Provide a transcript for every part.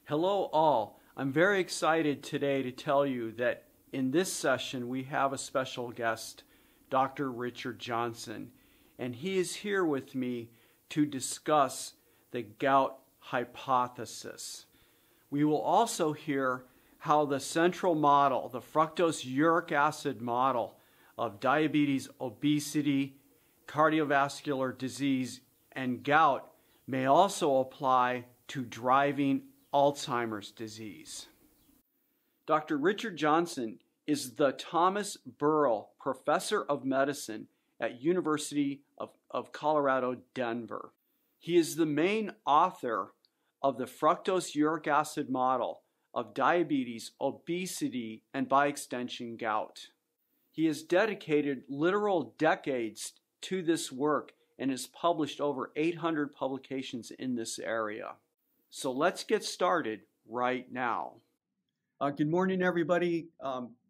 Hello all. I'm very excited today to tell you that in this session we have a special guest, Dr. Richard Johnson, and he is here with me to discuss the gout hypothesis. We will also hear how the central model, the fructose-uric acid model of diabetes, obesity, cardiovascular disease, and gout may also apply to driving Alzheimer's disease. Dr. Richard Johnson is the Thomas Burrell Professor of Medicine at University of Colorado, Denver. He is the main author of the fructose-uric acid model of diabetes, obesity, and by extension gout. He has dedicated literal decades to this work and has published over 800 publications in this area. So let's get started right now. Good morning, everybody.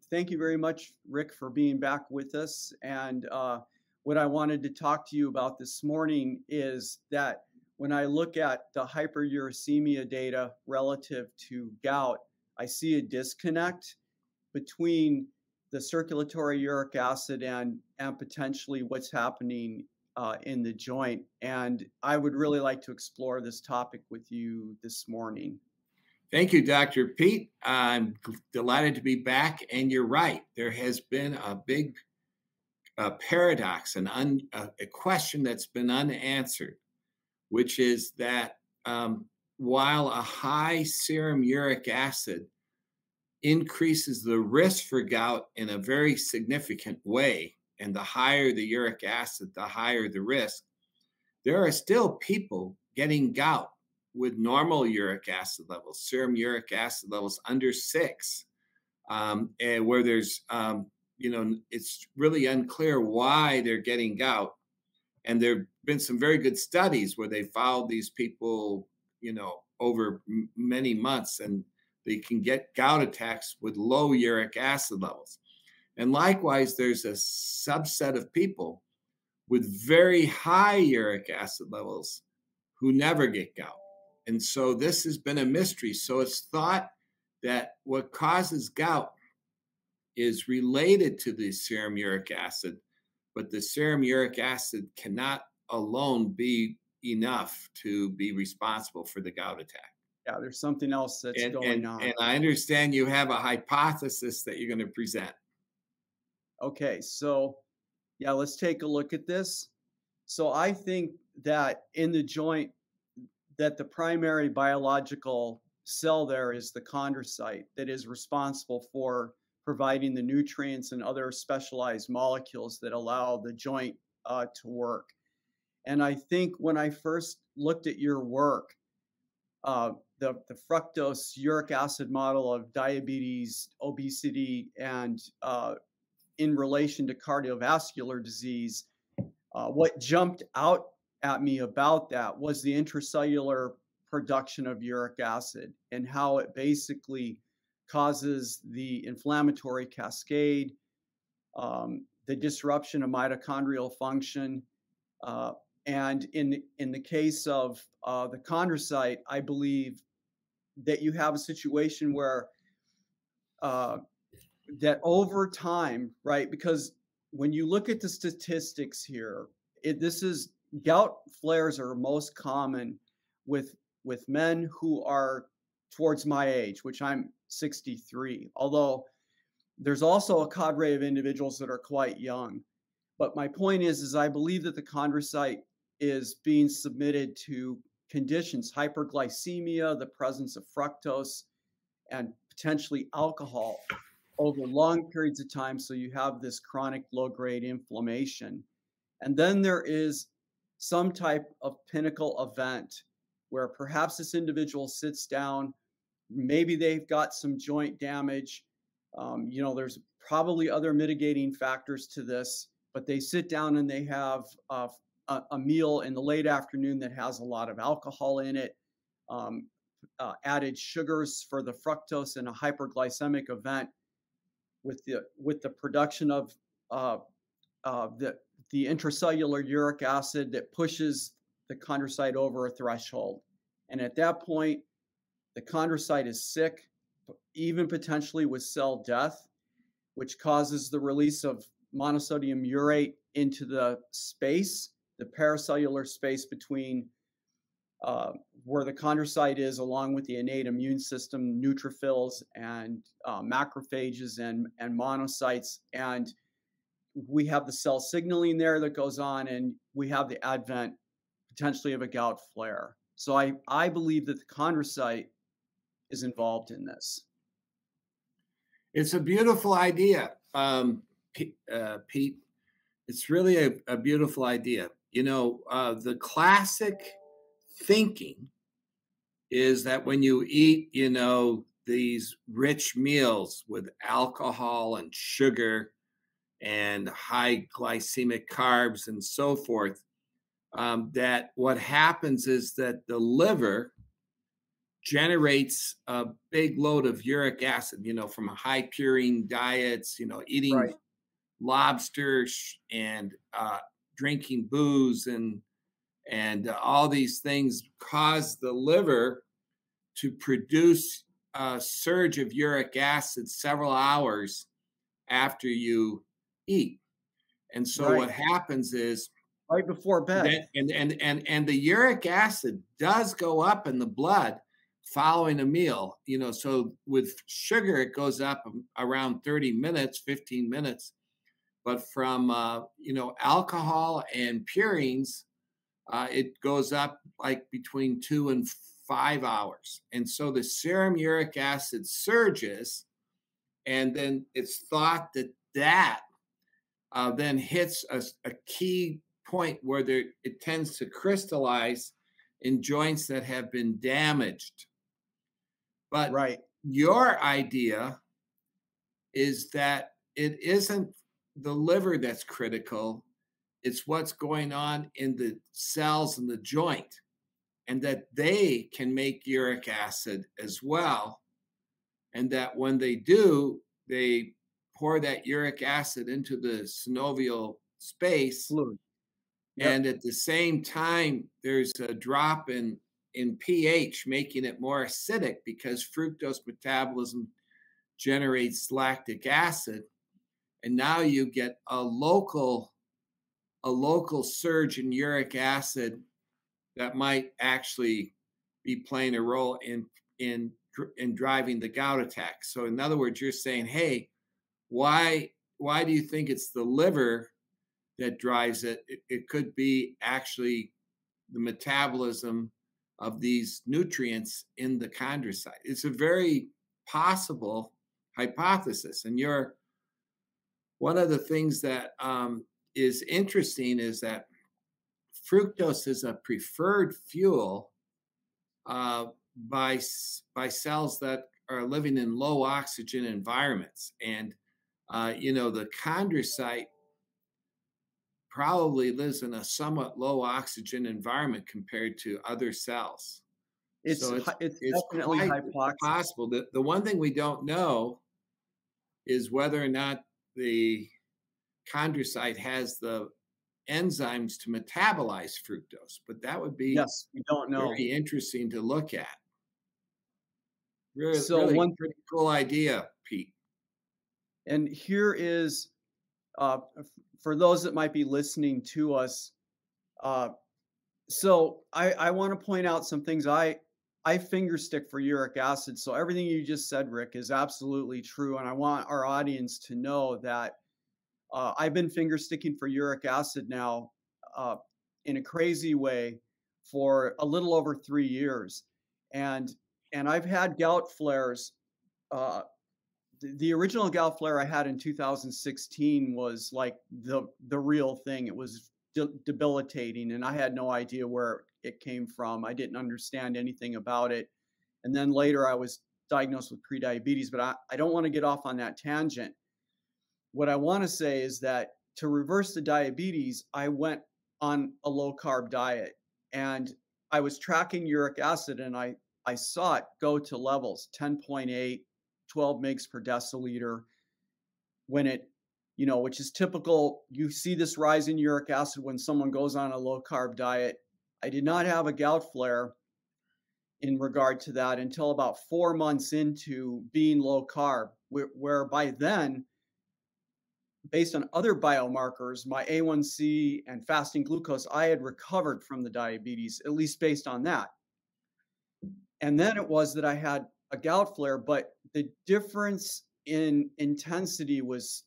Thank you very much, Rick, for being back with us. And what I wanted to talk to you about this morning is that when I look at the hyperuricemia data relative to gout, I see a disconnect between the circulatory uric acid and potentially what's happening in the joint. And I would really like to explore this topic with you this morning. Thank you, Dr. Pete. I'm delighted to be back. And you're right. There has been a big paradox, a question that's been unanswered, which is that while a high serum uric acid increases the risk for gout in a very significant way, and the higher the uric acid, the higher the risk, there are still people getting gout with normal uric acid levels, serum uric acid levels under 6, and where there's, it's really unclear why they're getting gout. And there have been some very good studies where they followed these people, over many months, and they can get gout attacks with low uric acid levels. And likewise, there's a subset of people with very high uric acid levels who never get gout. And so this has been a mystery. So it's thought that what causes gout is related to the serum uric acid, but the serum uric acid cannot alone be enough to be responsible for the gout attack. Yeah, there's something else that's going on. And I understand you have a hypothesis that you're going to present. Okay, so yeah, let's take a look at this. So I think that in the joint, that the primary biological cell there is the chondrocyte that is responsible for providing the nutrients and other specialized molecules that allow the joint to work. And I think when I first looked at your work, the fructose-uric acid model of diabetes, obesity, and in relation to cardiovascular disease, what jumped out at me about that was the intracellular production of uric acid and how it basically causes the inflammatory cascade, the disruption of mitochondrial function. And in the case of the chondrocyte, I believe that you have a situation where that over time, right? Because when you look at the statistics here, gout flares are most common with men who are towards my age, which I'm 63, although there's also a cadre of individuals that are quite young. But my point is I believe that the chondrocyte is being submitted to conditions, hyperglycemia, the presence of fructose, and potentially alcohol over long periods of time. So you have this chronic low-grade inflammation. And then there is some type of pinnacle event where perhaps this individual sits down, maybe they've got some joint damage. There's probably other mitigating factors to this, but they sit down and they have a meal in the late afternoon that has a lot of alcohol in it, added sugars for the fructose, and a hyperglycemic event with the production of the intracellular uric acid that pushes the chondrocyte over a threshold. And at that point, the chondrocyte is sick, even potentially with cell death, which causes the release of monosodium urate into the space, the paracellular space between where the chondrocyte is, along with the innate immune system, neutrophils and macrophages and monocytes. And we have the cell signaling there that goes on, and we have the advent potentially of a gout flare. So I believe that the chondrocyte is involved in this. It's a beautiful idea, Pete. It's really a beautiful idea. You know, the classic thinking is that when you eat, you know, these rich meals with alcohol and sugar and high glycemic carbs and so forth, that what happens is that the liver generates a big load of uric acid, you know, from high purine diets, you know, eating Right. lobster and drinking booze and all these things cause the liver to produce a surge of uric acid several hours after you eat. And so Right. what happens is Right before bed. and the uric acid does go up in the blood following a meal, you know. So with sugar it goes up around 30 minutes, 15 minutes, but from you know, alcohol and purines, it goes up like between 2 and 5 hours. And so the serum uric acid surges, and then it's thought that then hits a key point where it tends to crystallize in joints that have been damaged. But Right. your idea is that it isn't the liver that's critical, it's what's going on in the cells in the joint, and that they can make uric acid as well. And that when they do, they pour that uric acid into the synovial space. Fluid. Yep. And at the same time, there's a drop in pH, making it more acidic because fructose metabolism generates lactic acid. And now you get a local surge in uric acid that might actually be playing a role in driving the gout attack. So in other words, you're saying, hey, why do you think it's the liver that drives it? It could be actually the metabolism of these nutrients in the chondrocyte. It's a very possible hypothesis. And one of the things that is interesting is that fructose is a preferred fuel by cells that are living in low oxygen environments. And, you know, the chondrocyte probably lives in a somewhat low oxygen environment compared to other cells. It's definitely quite hypoxic. possible. The one thing we don't know is whether or not the chondrocyte has the enzymes to metabolize fructose, but that would be Yes, we don't know. very interesting to look at. Really, So really pretty cool idea, Pete. And here is, for those that might be listening to us, so I want to point out some things. I finger stick for uric acid. So everything you just said, Rick, is absolutely true. And I want our audience to know that I've been finger sticking for uric acid now in a crazy way for a little over 3 years. And I've had gout flares. The original gout flare I had in 2016 was like the real thing. It was debilitating, and I had no idea where it came from. I didn't understand anything about it. And then later I was diagnosed with prediabetes, but I don't want to get off on that tangent. What I want to say is that to reverse the diabetes, I went on a low carb diet, and I was tracking uric acid, and I saw it go to levels 10.8, 12 mgs per deciliter when it, you know, which is typical. You see this rise in uric acid when someone goes on a low carb diet. I did not have a gout flare in regard to that until about 4 months into being low carb, where by then, based on other biomarkers, my A1C and fasting glucose, I had recovered from the diabetes, at least based on that. And then it was that I had a gout flare, but the difference in intensity was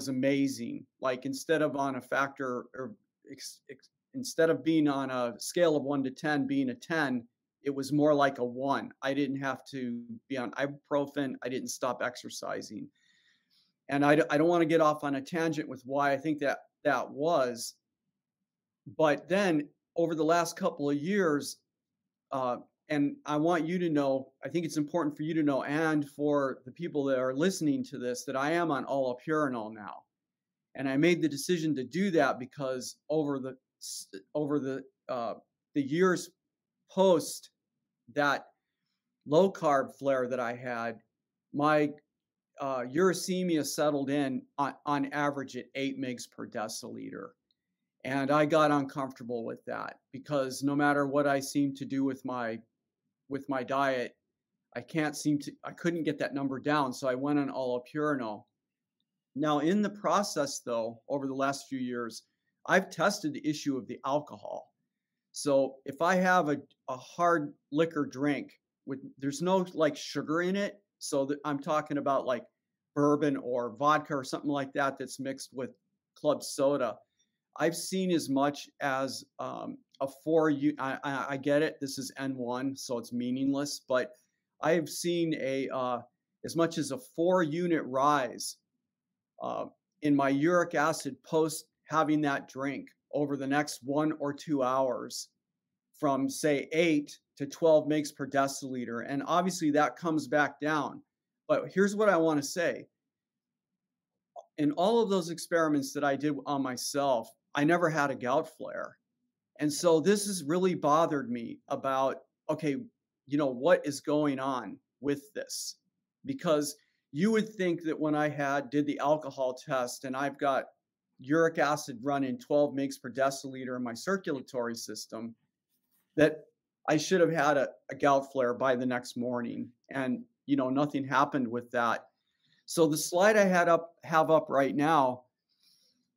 amazing. Like instead of on a factor or instead of being on a scale of 1 to 10 being a 10, it was more like a 1. I didn't have to be on ibuprofen. I didn't stop exercising. And I don't want to get off on a tangent with why I think that was. But then over the last couple of years, and I want you to know, I think it's important for you to know, and for the people that are listening to this, that I am on allopurinol now. And I made the decision to do that because over the years post that low carb flare that I had, my uricemia settled in on average at 8 mg per deciliter. And I got uncomfortable with that because no matter what I seemed to do with my diet, I couldn't get that number down. So I went on allopurinol. Now, in the process, though, over the last few years, I've tested the issue of the alcohol. So if I have a hard liquor drink there's no like sugar in it, so that I'm talking about like bourbon or vodka or something like that that's mixed with club soda, I've seen as much as a 4. I get it. This is N1, so it's meaningless, but I've seen as much as a 4-unit rise in my uric acid post having that drink over the next 1 or 2 hours, from say 8 to 12 mg per deciliter. And obviously that comes back down. But here's what I want to say. In all of those experiments that I did on myself, I never had a gout flare. And so this has really bothered me about, okay, what is going on with this? Because you would think that when I did the alcohol test and I've got uric acid running 12 mg per deciliter in my circulatory system, that I should have had a gout flare by the next morning. And, nothing happened with that. So the slide I have up right now,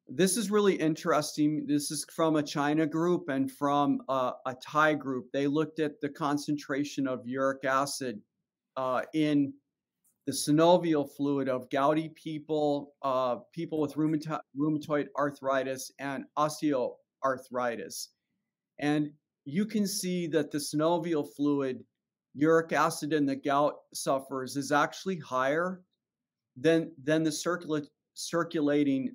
this is really interesting. This is from a China group and from a Thai group. They looked at the concentration of uric acid in the synovial fluid of gouty people, people with rheumatoid arthritis and osteoarthritis. And you can see that the synovial fluid, uric acid in the gout sufferers, is actually higher than the circulating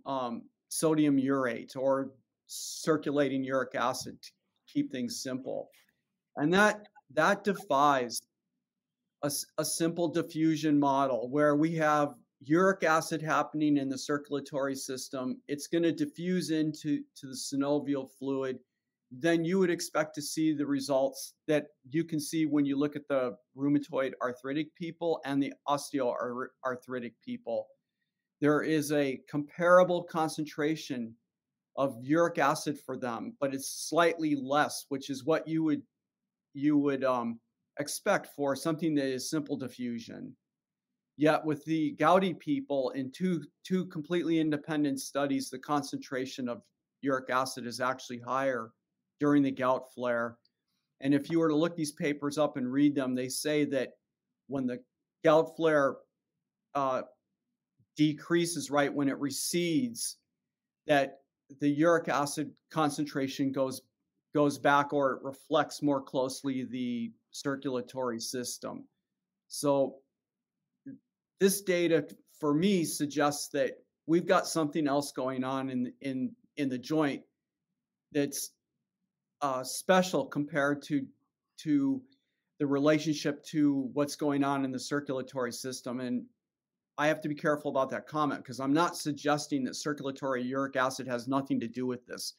sodium urate or circulating uric acid, to keep things simple. And that defies a simple diffusion model where we have uric acid happening in the circulatory system. It's going to diffuse into the synovial fluid. Then you would expect to see the results that you can see when you look at the rheumatoid arthritic people and the osteoarthritic people. There is a comparable concentration of uric acid for them, but it's slightly less, which is what you would expect for something that is simple diffusion. Yet with the gouty people, in two completely independent studies, the concentration of uric acid is actually higher during the gout flare. And if you were to look these papers up and read them, they say that when the gout flare decreases, right, when it recedes, that the uric acid concentration goes back, or it reflects more closely the circulatory system. So this data for me suggests that we've got something else going on in the joint that's special compared to the relationship to what's going on in the circulatory system. And I have to be careful about that comment because I'm not suggesting that circulatory uric acid has nothing to do with this,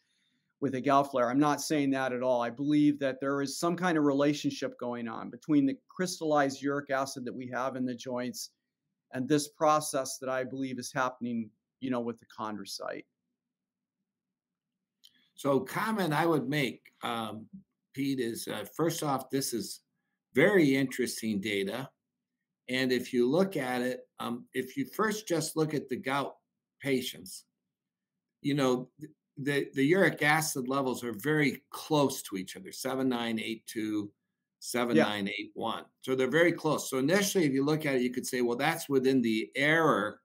with a gout flare. I'm not saying that at all. I believe that there is some kind of relationship going on between the crystallized uric acid that we have in the joints and this process that I believe is happening, with the chondrocyte. So comment I would make, Pete, is first off, this is Very interesting data. And if you look at it, if you first just look at the gout patients, you know, the uric acid levels are very close to each other, 7982, Yeah, 7981. So they're very close. So initially, if you look at it, you could say, well, that's within the error.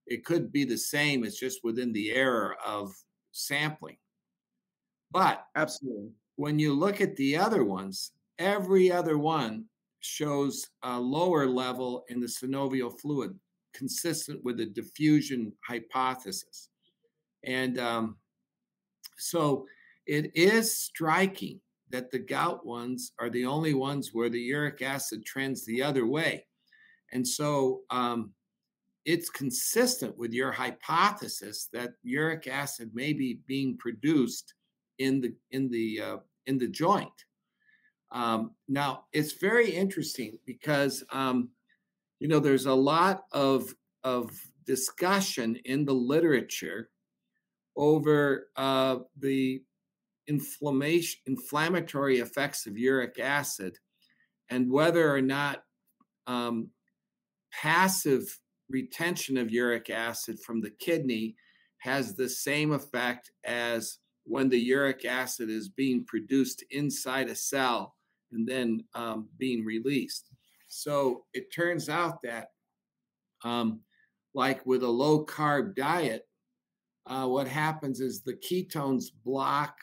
It could be the same. It's just within the error of sampling. But absolutely. when you look at the other ones, every other one shows a lower level in the synovial fluid, consistent with the diffusion hypothesis. And so it is striking that the gout ones are the only ones where the uric acid trends the other way. And so it's consistent with your hypothesis that uric acid may be being produced in the joint. Now it's very interesting because there's a lot of discussion in the literature over the inflammatory effects of uric acid and whether or not um, passive retention of uric acid from the kidney has the same effect as when the uric acid is being produced inside a cell and then being released. So it turns out that, like with a low carb diet, what happens is the ketones block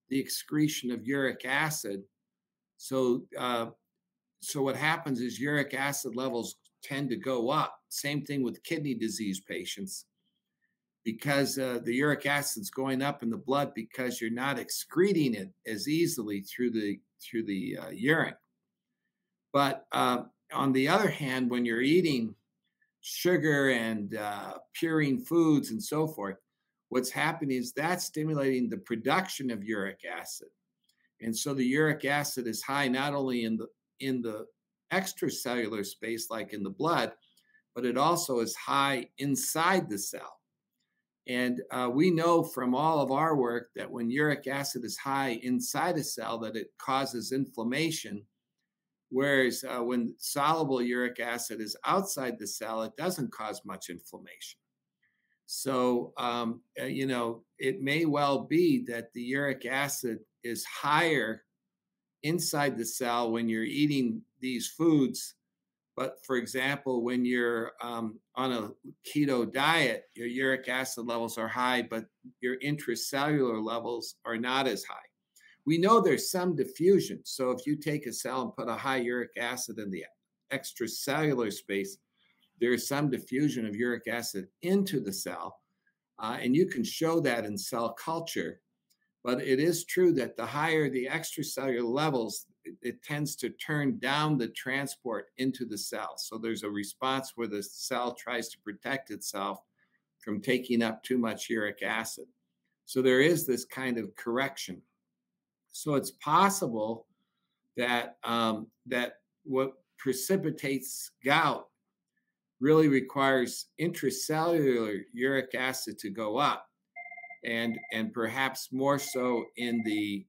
the excretion of uric acid. So, so what happens is uric acid levels tend to go up. Same thing with kidney disease patients, because the uric acid's going up in the blood because you're not excreting it as easily through the urine. But on the other hand, when you're eating sugar and purine foods and so forth, what's happening is that's stimulating the production of uric acid. And so the uric acid is high not only in the extracellular space, like in the blood, but it also is high inside the cell. And we know from all of our work that when uric acid is high inside a cell, that it causes inflammation. Whereas when soluble uric acid is outside the cell, it doesn't cause much inflammation. So, it may well be that the uric acid is higher inside the cell when you're eating these foods. But for example, when you're on a keto diet, your uric acid levels are high, but your intracellular levels are not as high. We know there's some diffusion. So if you take a cell and put a high uric acid in the extracellular space, there's some diffusion of uric acid into the cell. And you can show that in cell culture. But it is true that the higher the extracellular levels, it tends to turn down the transport into the cell. So there's a response where the cell tries to protect itself from taking up too much uric acid. So there is this kind of correction. So it's possible that that what precipitates gout really requires intracellular uric acid to go up, and perhaps more so in the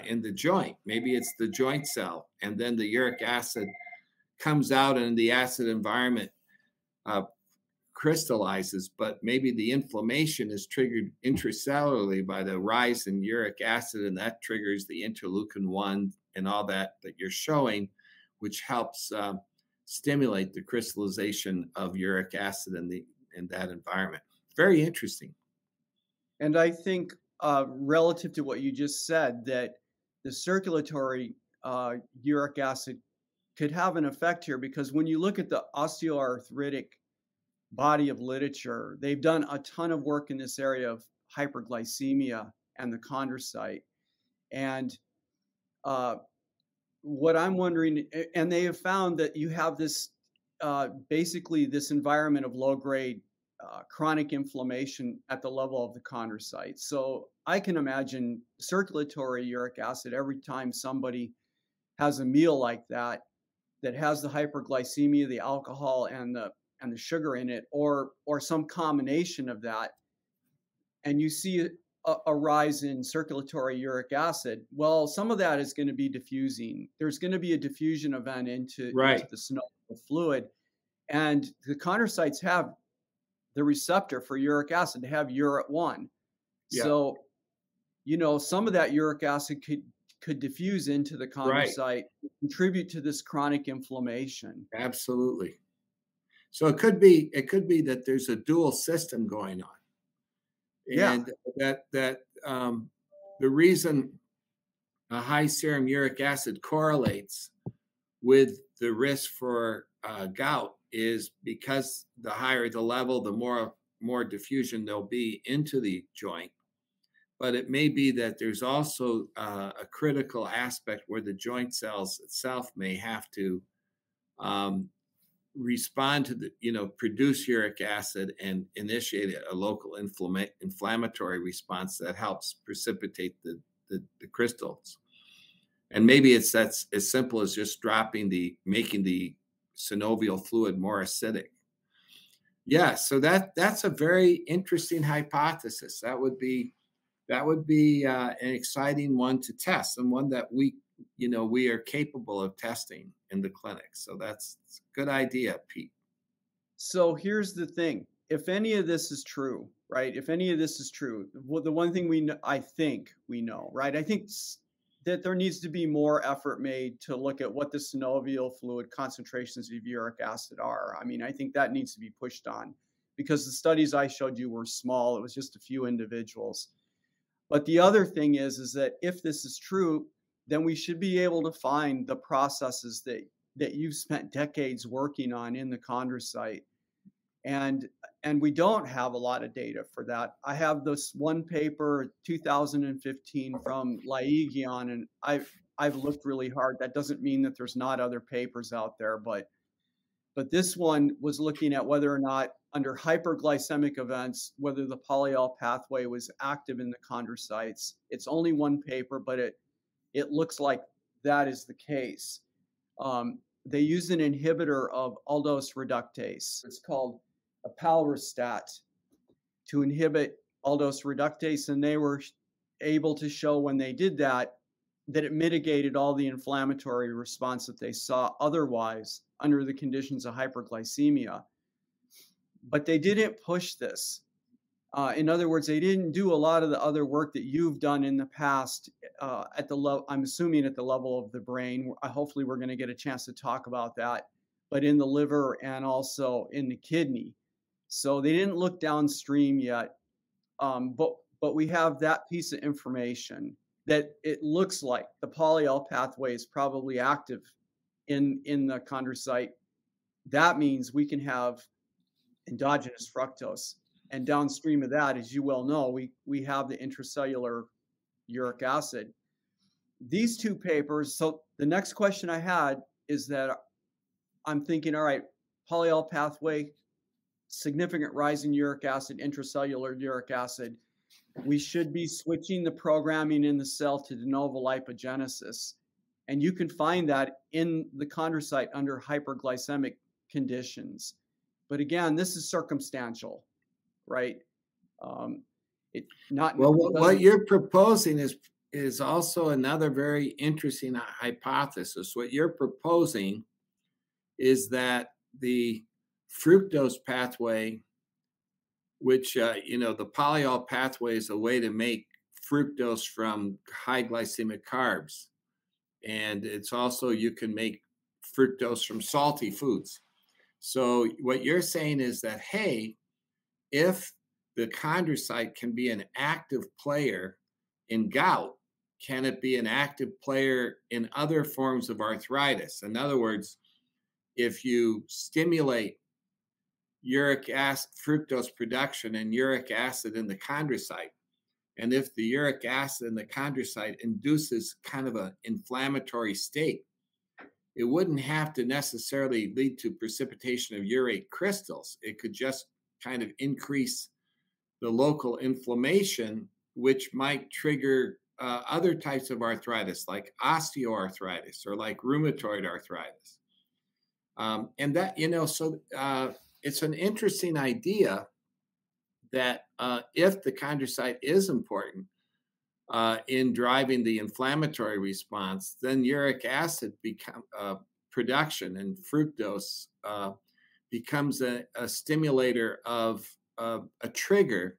in the joint. Maybe it's the joint cell, and then the uric acid comes out, and the acid environment crystallizes, but maybe the inflammation is triggered intracellularly by the rise in uric acid, and that triggers the interleukin-1 and all that you're showing, which helps stimulate the crystallization of uric acid in that environment. Very interesting. And I think relative to what you just said, that the circulatory uric acid could have an effect here, because when you look at the osteoarthritic body of literature, they've done a ton of work in this area of hyperglycemia and the chondrocyte. And what I'm wondering, and they have found that you have this basically this environment of low grade chronic inflammation at the level of the chondrocyte. So I can imagine circulatory uric acid every time somebody has a meal like that has the hyperglycemia, the alcohol, and the sugar in it, or some combination of that, and you see a rise in circulatory uric acid, well, some of that is going to be diffusing. There's going to be a diffusion event into Right. the synovial fluid, and the chondrocytes have the receptor for uric acid. They have URAT1. Yeah. So, some of that uric acid could diffuse into the Right. chondrocyte, contribute to this chronic inflammation. Absolutely. So it could be that there's a dual system going on, Yeah. and the reason a high serum uric acid correlates with the risk for gout is because the higher the level, the more diffusion there'll be into the joint. But it may be that there's also a critical aspect where the joint cells itself may have to um, respond to produce uric acid and initiate a local inflammatory response that helps precipitate the crystals. And maybe that's as simple as just making the synovial fluid more acidic. Yeah, so that's a very interesting hypothesis. That would be an exciting one to test, and one that we are capable of testing in the clinic. So that's a good idea, Pete. So here's the thing. If any of this is true, right? If any of this is true, the one thing I think we know, right? I think that there needs to be more effort made to look at what the synovial fluid concentrations of uric acid are. I mean, I think that needs to be pushed on, because the studies I showed you were small. It was just a few individuals. But the other thing is that if this is true, then we should be able to find the processes that you've spent decades working on in the chondrocyte. And we don't have a lot of data for that. I have this one paper, 2015, from Lipogenesis, and I've looked really hard. That doesn't mean that there's not other papers out there, but this one was looking at whether or not, under hyperglycemic events, whether the polyol pathway was active in the chondrocytes. It's only one paper, but it looks like that is the case. They used an inhibitor of aldose reductase. It's called apalrostat, to inhibit aldose reductase, and they were able to show, when they did that it mitigated all the inflammatory response that they saw otherwise under the conditions of hyperglycemia. But they didn't push this. In other words, they didn't do a lot of the other work that you've done in the past at the level, I'm assuming at the level of the brain. Hopefully we're going to get a chance to talk about that, but in the liver and also in the kidney. So they didn't look downstream yet, but we have that piece of information that it looks like the polyol pathway is probably active in the chondrocyte. That means we can have endogenous fructose. And downstream of that, as you well know, we have the intracellular uric acid. These two papers, so the next question I had is that I'm thinking, all right, polyol pathway, significant rise in uric acid, intracellular uric acid. We should be switching the programming in the cell to de novo lipogenesis. And you can find that in the chondrocyte under hyperglycemic conditions. But again, this is circumstantial, right? What you're proposing is also another very interesting hypothesis. What you're proposing is that the fructose pathway, which the polyol pathway is a way to make fructose from high glycemic carbs, and it's also, you can make fructose from salty foods. So what you're saying is that, hey, if the chondrocyte can be an active player in gout, can it be an active player in other forms of arthritis? In other words, if you stimulate uric acid, fructose production and uric acid in the chondrocyte, and if the uric acid in the chondrocyte induces kind of an inflammatory state, it wouldn't have to necessarily lead to precipitation of urate crystals. It could just kind of increase the local inflammation, which might trigger other types of arthritis, like osteoarthritis or like rheumatoid arthritis. And that, so it's an interesting idea that if the chondrocyte is important in driving the inflammatory response, then uric acid production and fructose becomes a stimulator of a trigger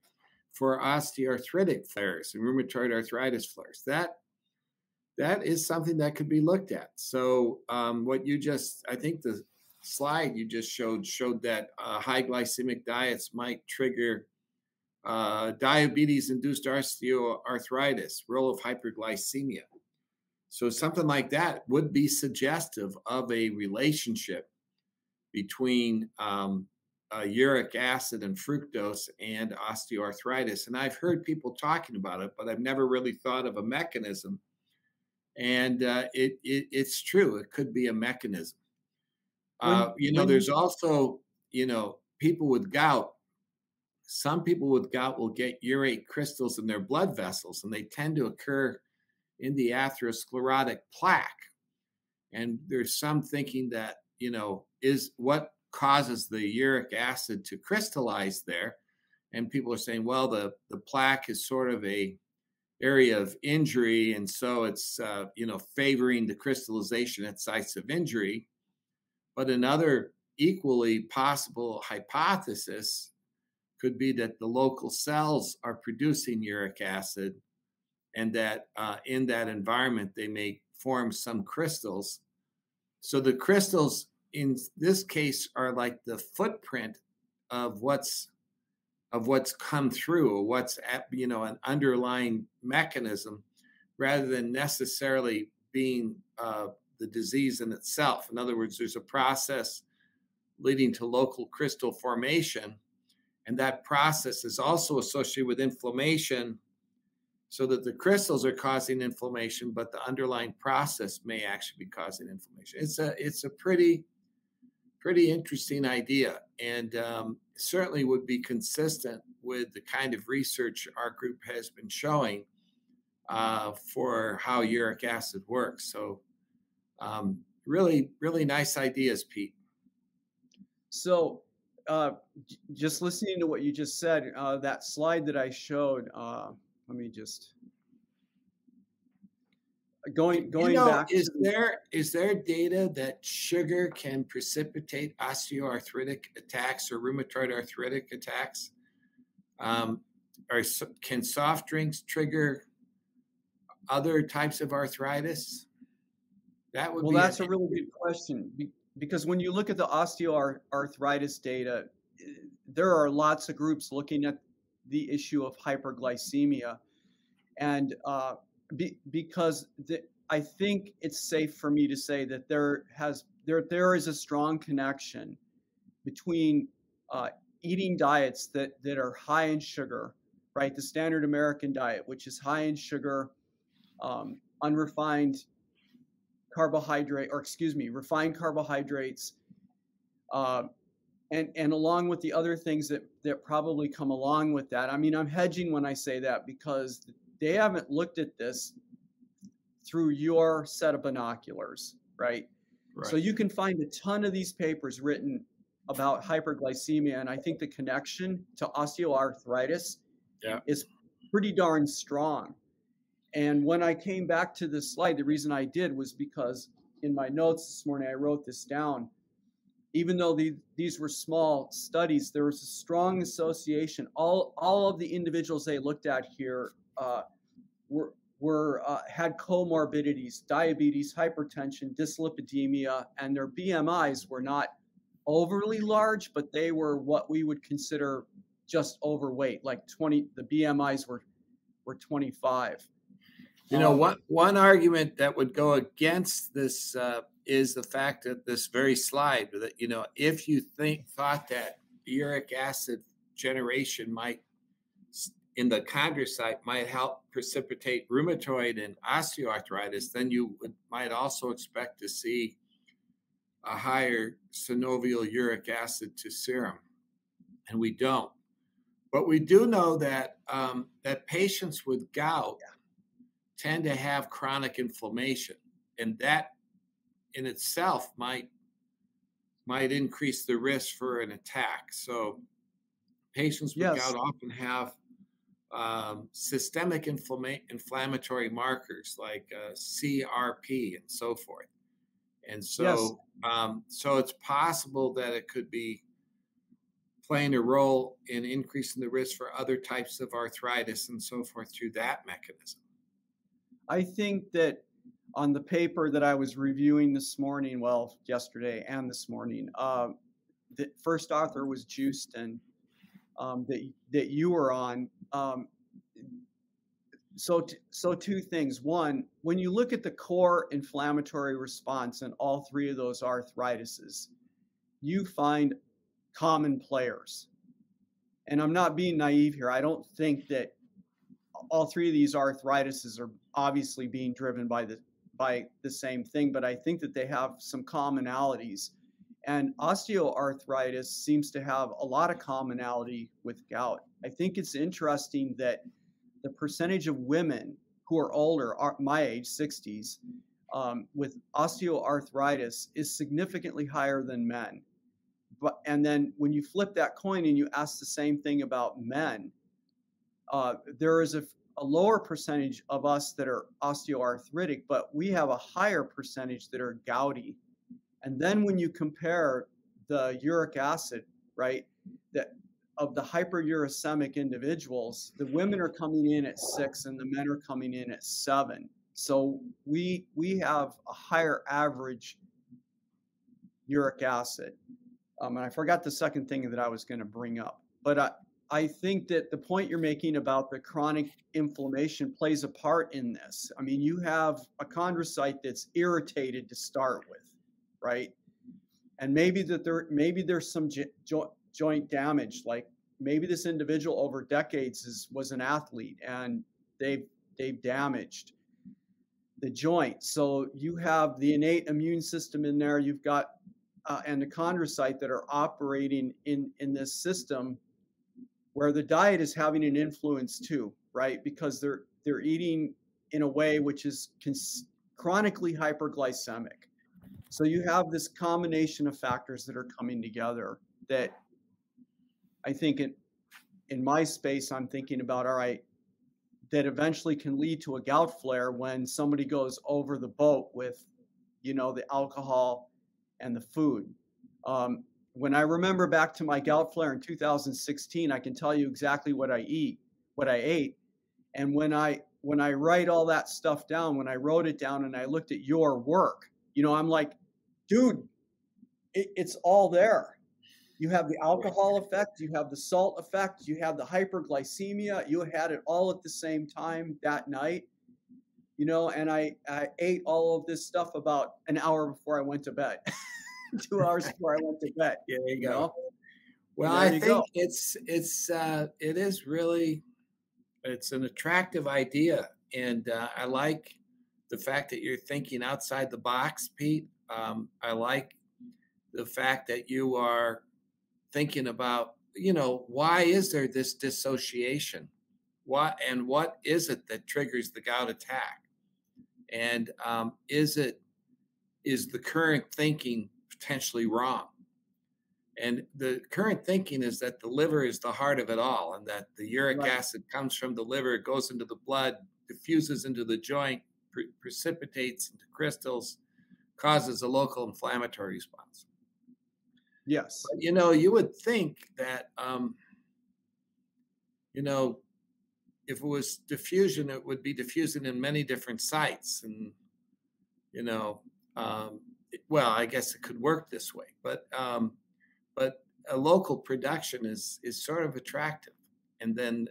for osteoarthritic flares and rheumatoid arthritis flares. That is something that could be looked at. So what you just, I think the slide you just showed that high glycemic diets might trigger diabetes-induced osteoarthritis, role of hyperglycemia. So something like that would be suggestive of a relationship between uric acid and fructose and osteoarthritis. And I've heard people talking about it, but I've never really thought of a mechanism. And it's true. It could be a mechanism. There's also, people with gout. Some people with gout will get urate crystals in their blood vessels, and they tend to occur in the atherosclerotic plaque. And there's some thinking that, is what causes the uric acid to crystallize there. And people are saying, well, the plaque is sort of a area of injury, and so it's favoring the crystallization at sites of injury. But another equally possible hypothesis could be that the local cells are producing uric acid, and that in that environment they may form some crystals. So the crystals in this case are like the footprint of what's come through, or what's an underlying mechanism, rather than necessarily being the disease in itself. In other words, there's a process leading to local crystal formation, and that process is also associated with inflammation, so that the crystals are causing inflammation, but the underlying process may actually be causing inflammation. It's a pretty interesting idea, and certainly would be consistent with the kind of research our group has been showing for how uric acid works. So really, really nice ideas, Pete. So just listening to what you just said, that slide that I showed, let me just going back. Is there data that sugar can precipitate osteoarthritic attacks or rheumatoid arthritic attacks? Can soft drinks trigger other types of arthritis? That's a really good question, because when you look at the osteoarthritis data, there are lots of groups looking at the issue of hyperglycemia, and because I think it's safe for me to say that there is a strong connection between eating diets that are high in sugar, right? The standard American diet, which is high in sugar, unrefined carbohydrate, refined carbohydrates, and along with the other things that probably come along with that. I mean, I'm hedging when I say that, because they haven't looked at this through your set of binoculars, right? So you can find a ton of these papers written about hyperglycemia, and I think the connection to osteoarthritis is pretty darn strong. And when I came back to this slide, the reason I did was because in my notes this morning, I wrote this down. Even though these were small studies, there was a strong association. All of the individuals they looked at here had comorbidities, diabetes, hypertension, dyslipidemia, and their BMIs were not overly large, but they were what we would consider just overweight, like 20. The BMIs were 25. One argument that would go against this is the fact that this very slide, that if you thought that uric acid generation in the chondrocyte might help precipitate rheumatoid and osteoarthritis, then you might also expect to see a higher synovial uric acid to serum, and we don't. But we do know that that patients with gout tend to have chronic inflammation, and that in itself might increase the risk for an attack. So patients with Yes. gout often have systemic inflammatory markers like CRP and so forth. And Yes. so it's possible that it could be playing a role in increasing the risk for other types of arthritis and so forth through that mechanism. I think that on the paper that I was reviewing this morning, well, yesterday and this morning, the first author was Houston, that you were on. So two things. One, when you look at the core inflammatory response in all three of those arthritises, you find common players. And I'm not being naive here. I don't think that all three of these arthritises are obviously being driven by the same thing, but I think that they have some commonalities. And osteoarthritis seems to have a lot of commonality with gout. I think it's interesting that the percentage of women who are older, my age, 60s, with osteoarthritis is significantly higher than men. And then when you flip that coin and you ask the same thing about men, there is a lower percentage of us that are osteoarthritic, but we have a higher percentage that are gouty. And then when you compare the uric acid, right, that of the hyperuricemic individuals, the women are coming in at 6 and the men are coming in at 7. So we have a higher average uric acid. And I forgot the second thing that I was going to bring up, but I think that the point you're making about the chronic inflammation plays a part in this. I mean, you have a chondrocyte that's irritated to start with, right? And maybe there's some joint damage, like maybe this individual over decades was an athlete and they've damaged the joint. So you have the innate immune system in there. You've got and the chondrocyte that are operating in this system, where the diet is having an influence too, right? Because they're eating in a way which is chronically hyperglycemic. So you have this combination of factors that are coming together that I think in my space, I'm thinking about, all right, that eventually can lead to a gout flare when somebody goes over the boat with, the alcohol and the food. When I remember back to my gout flare in 2016, I can tell you exactly what I ate. And when I write all that stuff down, when I wrote it down and I looked at your work, I'm like, dude, it's all there. You have the alcohol effect, you have the salt effect, you have the hyperglycemia, you had it all at the same time that night, and I ate all of this stuff about an hour before I went to bed. 2 hours before I went to bed. There you go. Well, there I think go. it is really, it's an attractive idea. And I like the fact that you're thinking outside the box, Pete. I like the fact that you are thinking about, why is there this dissociation? What is it that triggers the gout attack? And is the current thinking potentially wrong? And the current thinking is that the liver is the heart of it all, and that the uric acid comes from the liver, it goes into the blood, diffuses into the joint, precipitates into crystals, causes a local inflammatory response. Yes. But, you would think that, if it was diffusion, it would be diffusing in many different sites. And, well, I guess it could work this way, but a local production is sort of attractive. And then,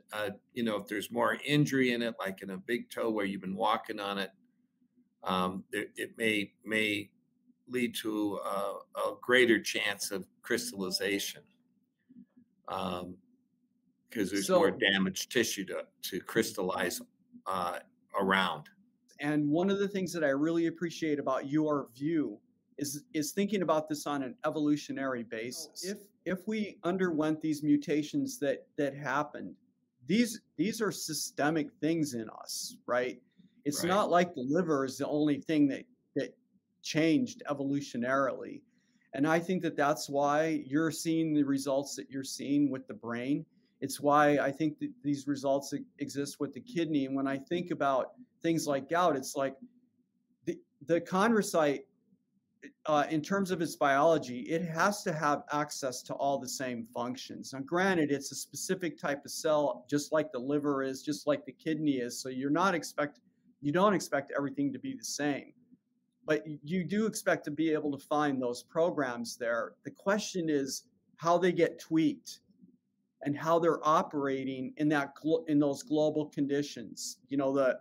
if there's more injury in it, like in a big toe where you've been walking on it, it may lead to a greater chance of crystallization because there's more damaged tissue to crystallize around. And one of the things that I really appreciate about your view is thinking about this on an evolutionary basis. If we underwent these mutations that happened, these are systemic things in us, right? It's not like the liver is the only thing that changed evolutionarily. And I think that that's why you're seeing the results that you're seeing with the brain. It's why I think that these results exist with the kidney. And when I think about things like gout, it's like the chondrocyte, in terms of its biology, it has to have access to all the same functions. Now, granted, it's a specific type of cell, just like the liver is, just like the kidney is. So you don't expect everything to be the same, but you do expect to be able to find those programs there. The question is how they get tweaked and how they're operating in those global conditions. You know, the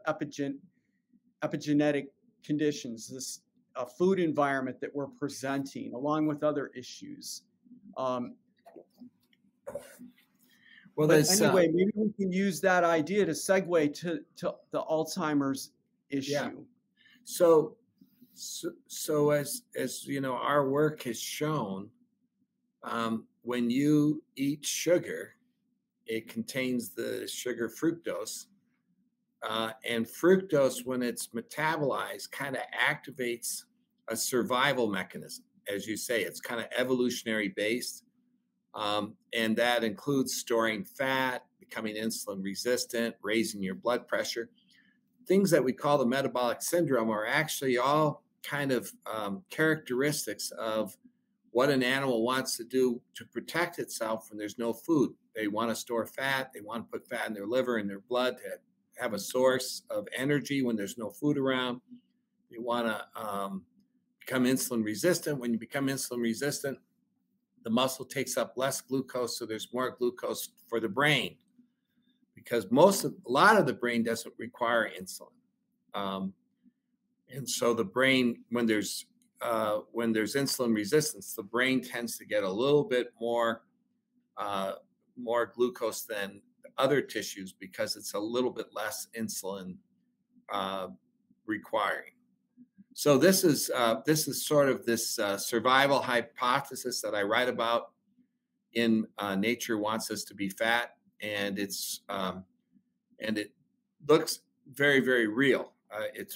epigenetic conditions, this food environment that we're presenting, along with other issues. Well, anyway, maybe we can use that idea to segue to the Alzheimer's issue. Yeah. So as you know, our work has shown, when you eat sugar, it contains the sugar fructose. And fructose, when it's metabolized, kind of activates a survival mechanism. As you say, it's kind of evolutionary based. And that includes storing fat, becoming insulin resistant, raising your blood pressure. Things that we call the metabolic syndrome are actually all kind of characteristics of what an animal wants to do to protect itself when there's no food. They want to store fat. They want to put fat in their liver and their blood to have a source of energy when there's no food around. They want to become insulin resistant. When you become insulin resistant, the muscle takes up less glucose, so there's more glucose for the brain, because a lot of the brain doesn't require insulin. And so the brain, when there's insulin resistance, the brain tends to get a little bit more glucose than other tissues because it's a little bit less insulin requiring. So this is sort of this survival hypothesis that I write about in Nature Wants Us to Be Fat, and it looks very, very real. It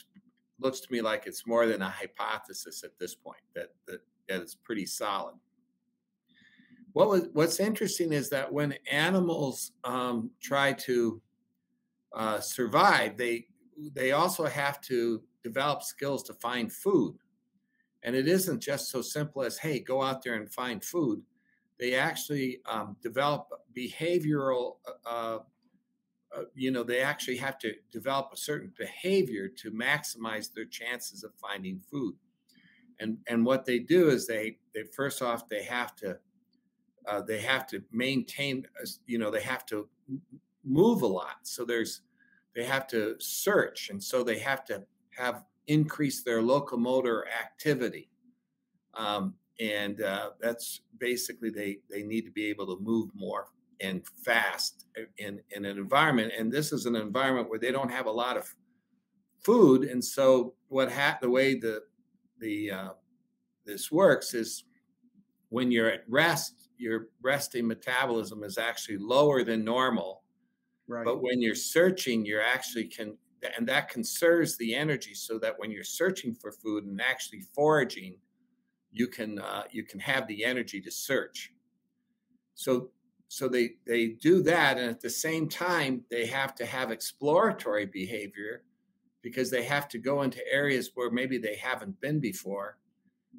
looks to me like it's more than a hypothesis at this point, that it's pretty solid. What's interesting is that when animals try to survive, they also have to develop skills to find food. And it isn't just so simple as, hey, go out there and find food. They actually develop behavioral, they actually have to develop a certain behavior to maximize their chances of finding food. And what they do is they first off, they have to maintain, they have to move a lot. So they have to search. And so they have to increase their locomotor activity. And that's basically, they need to be able to move more and fast in an environment. And this is an environment where they don't have a lot of food. And so the way this works is, when you're at rest, your resting metabolism is actually lower than normal. Right. But when you're searching, you actually can, and that conserves the energy, so that when you're searching for food and actually foraging, you can have the energy to search. So they do that, and at the same time, they have to have exploratory behavior, because they have to go into areas where maybe they haven't been before.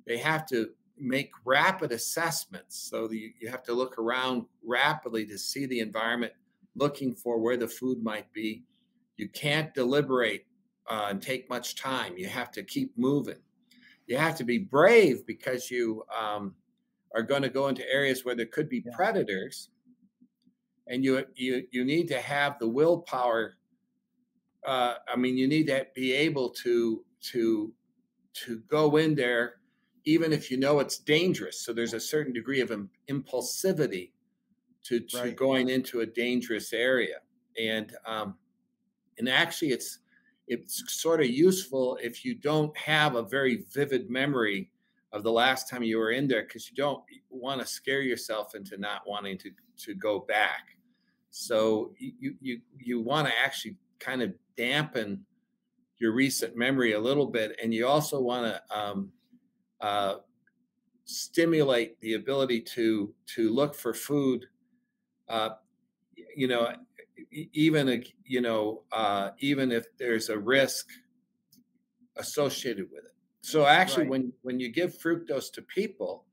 They have to make rapid assessments. So you have to look around rapidly to see the environment, looking for where the food might be. You can't deliberate and take much time. You have to keep moving. You have to be brave, because you are going to go into areas where there could be predators, and you need to have the willpower. You need to be able to go in there, even if you know it's dangerous. So there's a certain degree of impulsivity to Right. going into a dangerous area. And actually it's sort of useful if you don't have a very vivid memory of the last time you were in there, because you don't want to scare yourself into not wanting to go back. So you want to actually kind of dampen your recent memory a little bit. And you also want to stimulate the ability to look for food, uh, you know, even if there's a risk associated with it. So actually, Right. when you give fructose to people,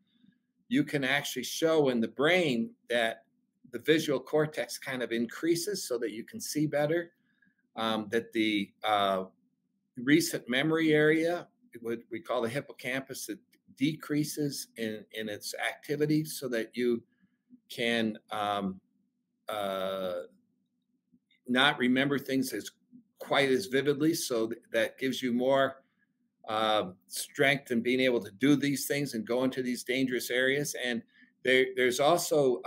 you can actually show in the brain that the visual cortex kind of increases so that you can see better, that the recent memory area, what we call the hippocampus, it decreases in its activity so that you can uh, not remember things as quite as vividly. So that gives you more strength in being able to do these things and go into these dangerous areas. And there's also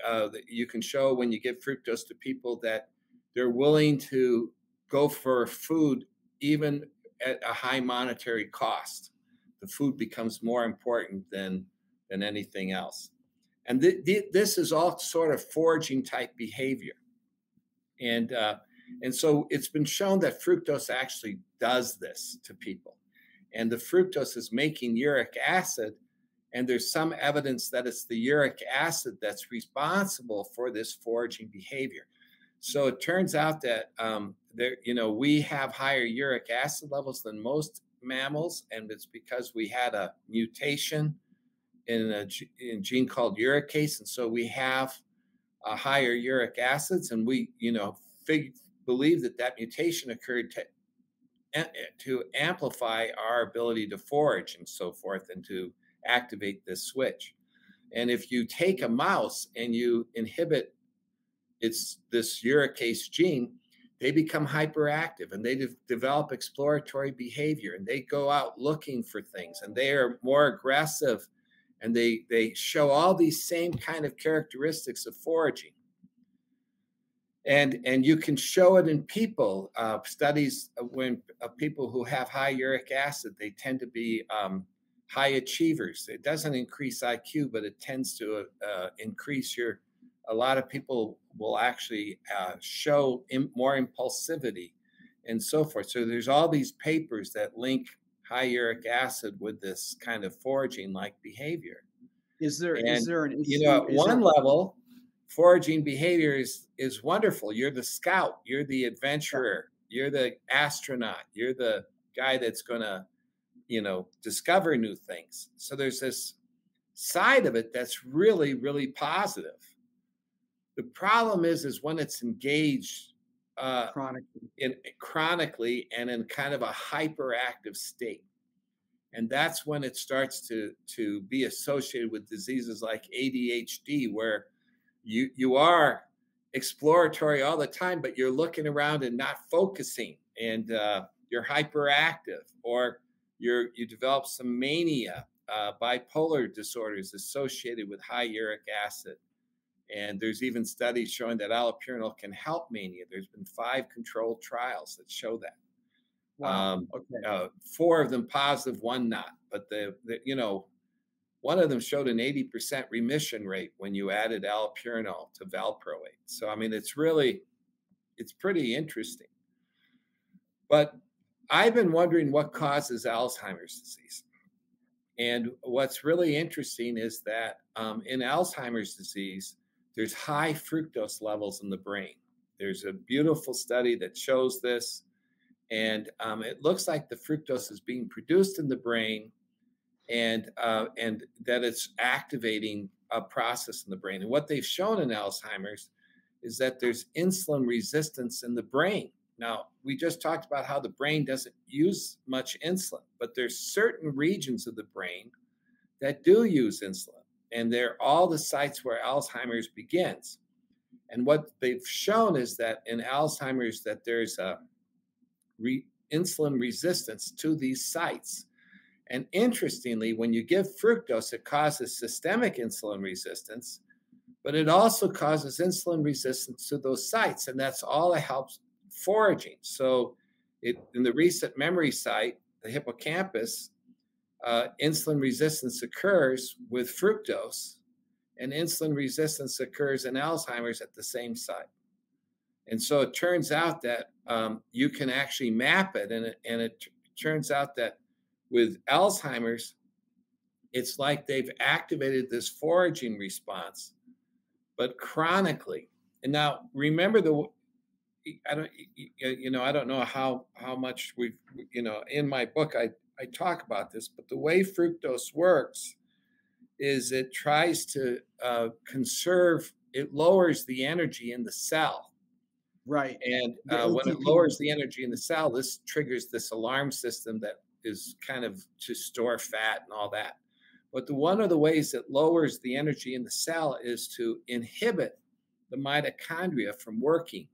that you can show when you give fructose to people that they're willing to go for food even at a high monetary cost. The food becomes more important than anything else. And this is all sort of foraging type behavior. And so it's been shown that fructose actually does this to people. And the fructose is making uric acid, and there's some evidence that it's the uric acid that's responsible for this foraging behavior. So it turns out that we have higher uric acid levels than most mammals, and it's because we had a mutation in a gene called uricase, and so we have higher uric acids, and we believe that mutation occurred to amplify our ability to forage and so forth, and to activate this switch. And if you take a mouse and you inhibit this uricase gene, they become hyperactive and they develop exploratory behavior, and they go out looking for things, and they are more aggressive, and they show all these same kind of characteristics of foraging. And you can show it in people. Studies when people who have high uric acid, they tend to be high achievers. It doesn't increase IQ, but it tends to increase a lot of people will actually show more impulsivity and so forth. So there's all these papers that link high uric acid with this kind of foraging-like behavior. Is there an at one level, foraging behavior is wonderful. You're the scout, you're the adventurer, you're the astronaut, you're the guy that's going to, discover new things. So there's this side of it that's really, really positive. The problem is when it's engaged chronically and in kind of a hyperactive state. And that's when it starts to be associated with diseases like ADHD, where you are exploratory all the time, but you're looking around and not focusing, and you're hyperactive, or you develop some mania, bipolar disorders associated with high uric acid. And there's even studies showing that allopurinol can help mania. There's been 5 controlled trials that show that. Wow. Okay. 4 of them positive, 1 not. But one of them showed an 80% remission rate when you added allopurinol to valproate. So, I mean, it's pretty interesting. But I've been wondering what causes Alzheimer's disease. And what's really interesting is that in Alzheimer's disease, there's high fructose levels in the brain. There's a beautiful study that shows this. And it looks like the fructose is being produced in the brain, and that it's activating a process in the brain. And what they've shown in Alzheimer's is that there's insulin resistance in the brain. Now, we just talked about how the brain doesn't use much insulin, but there's certain regions of the brain that do use insulin, and they're all the sites where Alzheimer's begins. And what they've shown is that in Alzheimer's that there's a insulin resistance to these sites. And interestingly, when you give fructose, it causes systemic insulin resistance, but it also causes insulin resistance to those sites. And that's all that helps foraging. So in the recent memory site, the hippocampus, insulin resistance occurs with fructose, and insulin resistance occurs in Alzheimer's at the same site. And so it turns out that you can actually map it, and it turns out that with Alzheimer's, it's like they've activated this foraging response, but chronically. And now remember I don't, I don't know how much we've, in my book, I talk about this, but the way fructose works is it tries to conserve, it lowers the energy in the cell. Right. And The when it ATP. lowers the energy in the cell, this triggers this alarm system that is kind of to store fat and all that. But one of the ways it lowers the energy in the cell is to inhibit the mitochondria from working.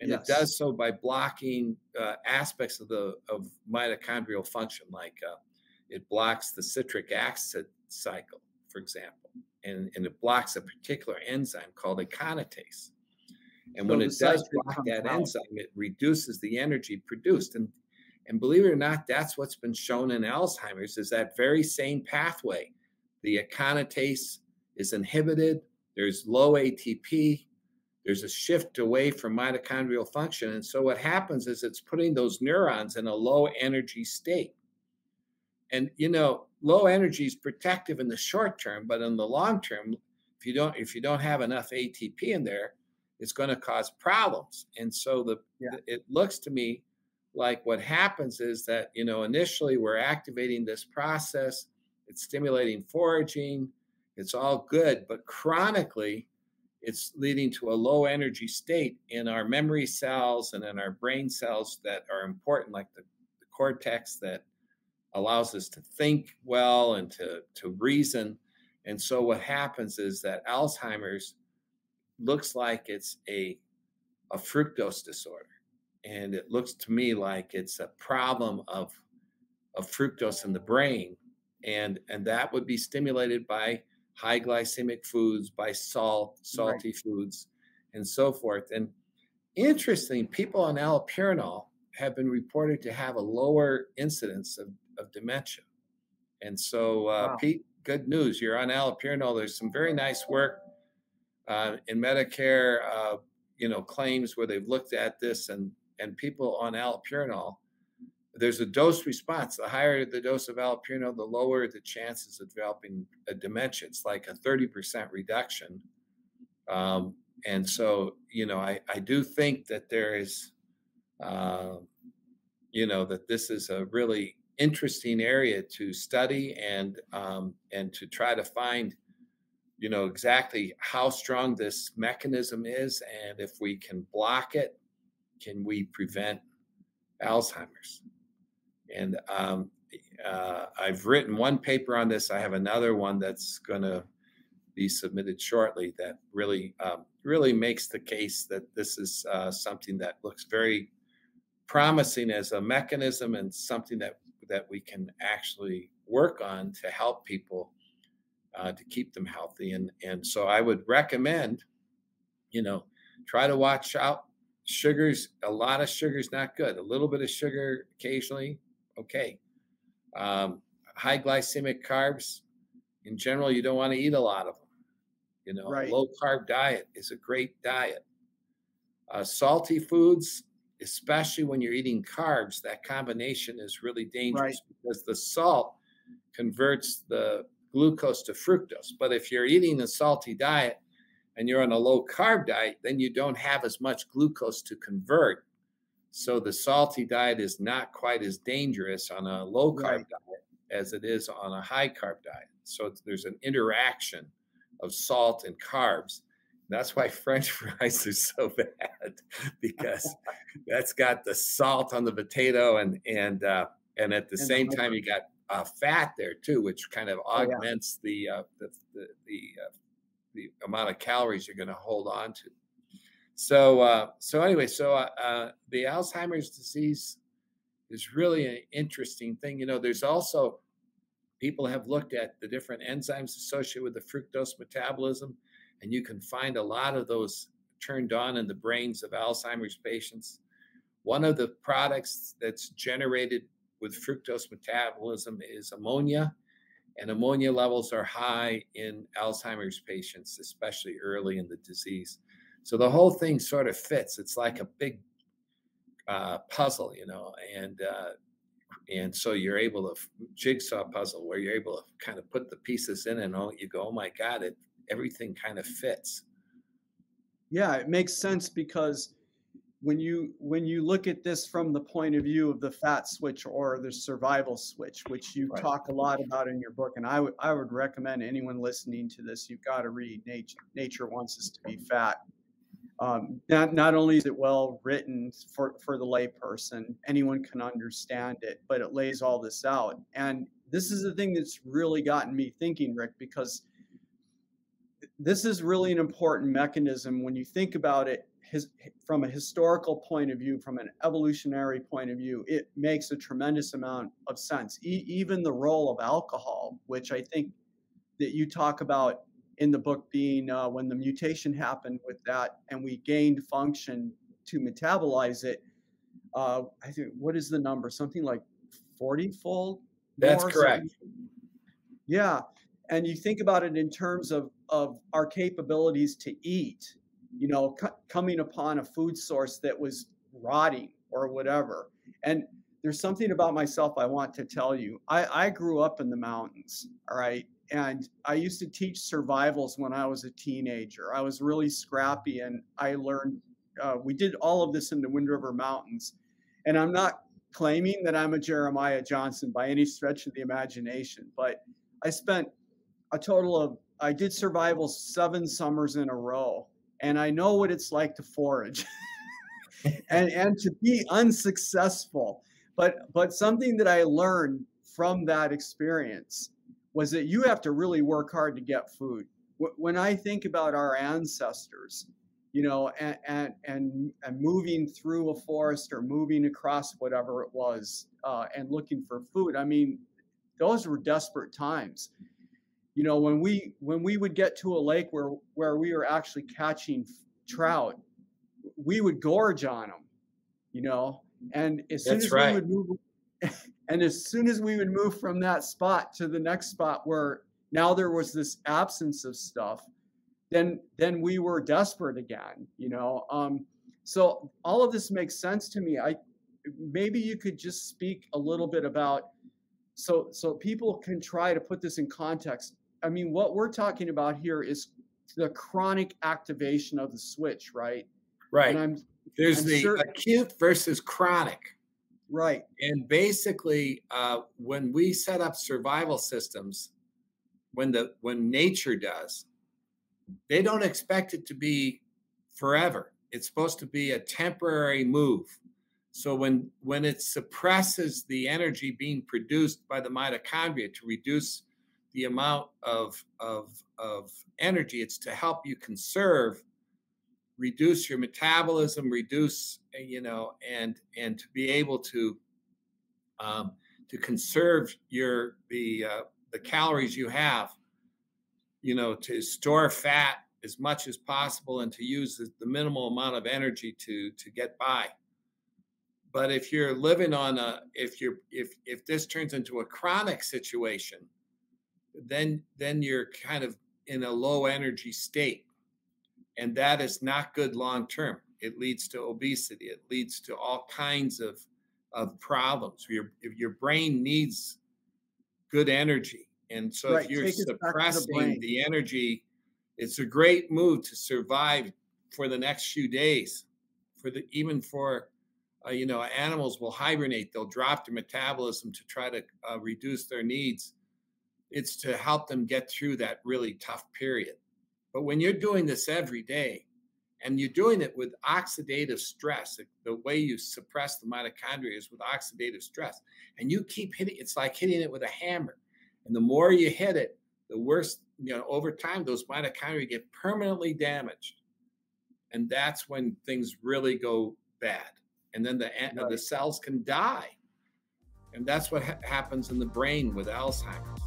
And it Yes. does so by blocking aspects of mitochondrial function, like it blocks the citric acid cycle, for example, and it blocks a particular enzyme called aconitase. And So when the it does citric block comes that out. enzyme, it reduces the energy produced. And believe it or not, that's what's been shown in Alzheimer's, is that very same pathway. The aconitase is inhibited. There's low ATP. There's a shift away from mitochondrial function. And so what happens is it's putting those neurons in a low energy state. And, low energy is protective in the short term, but in the long term, if you don't have enough ATP in there, it's going to cause problems. And so it looks to me like what happens is that, initially we're activating this process. It's stimulating foraging. It's all good, but chronically, it's leading to a low energy state in our memory cells and in our brain cells that are important, like the cortex that allows us to think well and to reason. And so what happens is that Alzheimer's looks like it's a fructose disorder. And it looks to me like it's a problem of fructose in the brain. And that would be stimulated by high glycemic foods, by salty foods, and so forth. And interesting, people on allopurinol have been reported to have a lower incidence of dementia. And so, Wow. Pete, good news. You're on allopurinol. There's some very nice work in Medicare, claims where they've looked at this, and people on allopurinol, there's a dose response. The higher the dose of allopurinol, the lower the chances of developing a dementia. It's like a 30% reduction. And so, I do think that there is, that this is a really interesting area to study and to try to find, exactly how strong this mechanism is. And if we can block it, can we prevent Alzheimer's? And I've written one paper on this. I have another one that's going to be submitted shortly that really, really makes the case that this is something that looks very promising as a mechanism and something that we can actually work on to help people to keep them healthy. And so I would recommend, try to watch out. Sugars, a lot of sugar is not good. A little bit of sugar occasionally, okay. High glycemic carbs, in general, you don't want to eat a lot of them. A low carb diet is a great diet. Salty foods, especially when you're eating carbs, that combination is really dangerous because the salt converts the glucose to fructose. But if you're eating a salty diet and you're on a low carb diet, then you don't have as much glucose to convert. So the salty diet is not quite as dangerous on a low carb diet as it is on a high carb diet. So there's an interaction of salt and carbs. That's why French fries are so bad, because that's got the salt on the potato and at the same time you got fat there too, which kind of augments the amount of calories you're going to hold on to. So anyway, the Alzheimer's disease is really an interesting thing. There's also, people have looked at the different enzymes associated with the fructose metabolism, and you can find a lot of those turned on in the brains of Alzheimer's patients. One of the products that's generated with fructose metabolism is ammonia, and ammonia levels are high in Alzheimer's patients, especially early in the disease. So the whole thing sort of fits. It's like a big puzzle, and And so you're able to jigsaw puzzle where you're able to kind of put the pieces in and you go, oh my God, everything kind of fits. Yeah, it makes sense because when you look at this from the point of view of the fat switch or the survival switch, which you Right. talk a lot about in your book, and I would recommend anyone listening to this, you've got to read Nature Wants Us to Be Fat. Not only is it well written for the layperson, anyone can understand it, but it lays all this out. And this is the thing that's really gotten me thinking, Rick, because this is really an important mechanism when you think about it from a historical point of view, from an evolutionary point of view. It makes a tremendous amount of sense. Even the role of alcohol, which I think that you talk about in the book being when the mutation happened with that and we gained function to metabolize it. I think, what is the number? Something like 40-fold? That's correct. Yeah. And you think about it in terms of our capabilities to eat, coming upon a food source that was rotting or whatever. And there's something about myself I want to tell you. I grew up in the mountains, all right? And I used to teach survivals when I was a teenager. I was really scrappy, and I learned, we did all of this in the Wind River Mountains. And I'm not claiming that I'm a Jeremiah Johnson by any stretch of the imagination, but I spent I did survival 7 summers in a row, and I know what it's like to forage and to be unsuccessful. But something that I learned from that experience was that you have to really work hard to get food. When I think about our ancestors, and moving through a forest or moving across whatever it was, and looking for food, I mean, those were desperate times. When we would get to a lake where we were actually catching trout, we would gorge on them, and as soon as we would move, and as soon as we would move from that spot to the next spot where now there was this absence of stuff, then we were desperate again, So all of this makes sense to me. Maybe you could just speak a little bit about, so people can try to put this in context. I mean, what we're talking about here is the chronic activation of the switch, right? Right. And there's the acute versus chronic. Right. And basically, when we set up survival systems, when nature does, they don't expect it to be forever. It's supposed to be a temporary move. So when it suppresses the energy being produced by the mitochondria to reduce the amount of energy, it's to help you conserve, reduce your metabolism, reduce, and to be able to conserve the calories you have, to store fat as much as possible and to use the minimal amount of energy to get by. But if you're living on if this turns into a chronic situation, then you're kind of in a low energy state. And that is not good long term. It leads to obesity. It leads to all kinds of problems. Your brain needs good energy. And so if you're suppressing the energy, it's a great move to survive for the next few days. Animals will hibernate. They'll drop their metabolism to try to reduce their needs. It's to help them get through that really tough period. But when you're doing this every day, and you're doing it with oxidative stress, the way you suppress the mitochondria is with oxidative stress, and you keep hitting, it's like hitting it with a hammer. And the more you hit it, the worse, over time, those mitochondria get permanently damaged. And that's when things really go bad. And then the cells can die. And that's what happens in the brain with Alzheimer's.